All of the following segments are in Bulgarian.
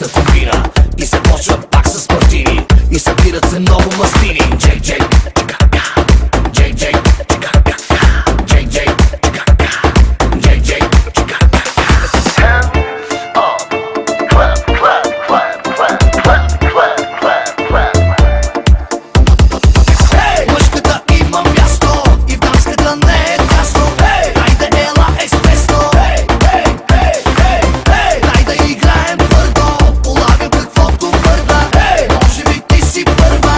местна комбина и се почва пак с партини и събират се много мастини. Джей, Джей, Джей, Джей, Джей, Джей, Джей, Джей. Мъжката има място и в дамската не е ясно. Хайде ела експресно. Хайде играем твърдо, улавям каквото върда. Може би ти си първа.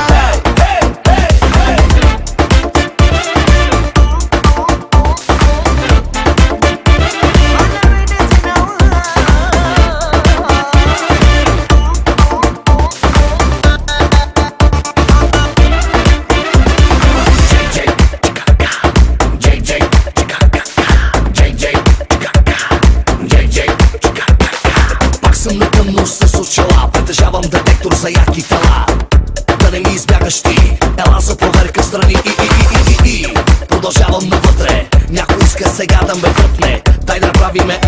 Съм на тъмно с очила, притежавам детектор за яки тела. Да не ми избягаш ти, ела за проверка страни и продължавам навътре. Някой иска сега да ме дръпне, дай да направиме.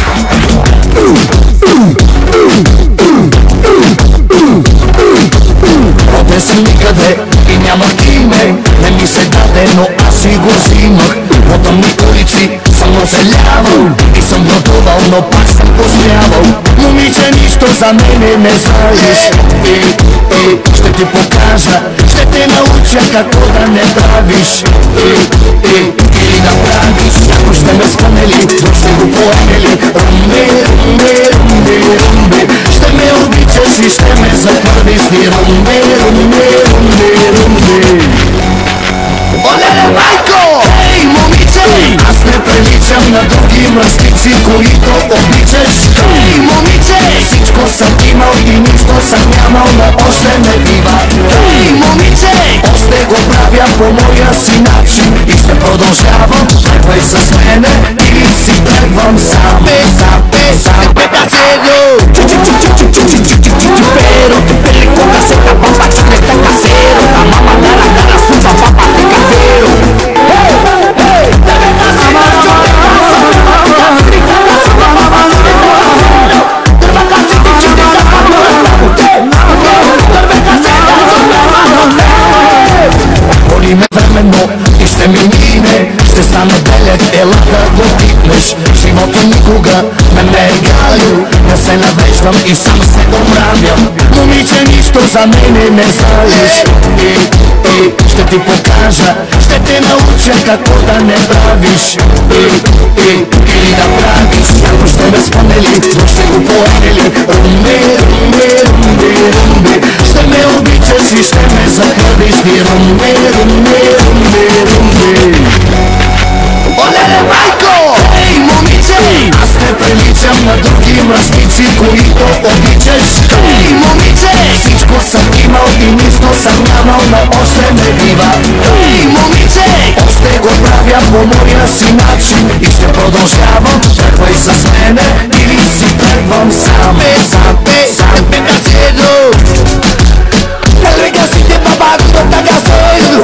Роден съм никъде и нямах име, не ми се даде, но аз си го взимах. По тъмни улици съм оцелявал и съм гладувал, но пак съм успявал. Момиче, нищо за мене не знаеш. Ще ти покажа, ще те науча какво да не правиш. Или да правиш, ако ще ме спомели, но ще го поемели. Румби, румби, румби, румби, ще ме обичаш и ще ме захвърлиш. Румби, румби, румби, румби. Оле, майко! Ей, момиче! Аз не приличам на други мръсници, които обичаш. Ей, момиче! Всичко съм имал и нищо съм нямал, но още не бива. Ей, момиче! Още го правя по моя си начин и ще продължавам. Тръгвай с мене или си тръгвам сам. Сам, петацело! Pero tu película con caseta, papá, chuleta casero. La mamá gara, suba, papá, te cafero. Боли ме временно и ще ми мине. Ще стана белек, ела да го пипнеш. Живота никога ме не е галил. Не се навеждам и сам се домравям. Момиче, нищо за мене не знаеш. Ще ти покажа, ще те науча какво да не правиш. Или да правиш, ако ще ме спомели, но ще го поемели. Румби, румби, румби, румби, ще ме обичаш и ще ме захвърлиш. Румби, румби, румби, румби. Оле, майко! Ей, момиче! Аз не приличам на други мръсници, които обичаш. Ей, момиче! Всичко съм имал и нищо съм нямал, но още не бива. Ей, момиче! Още го правя по моя си начин и ще продължавам. Тръгвай с мене или си тръгвам сам. Сам, петацело! Reggasite babago tagaselo,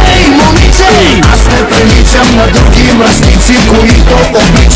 Hey, момиче! Аз не приличам на други мръсници, които обичат.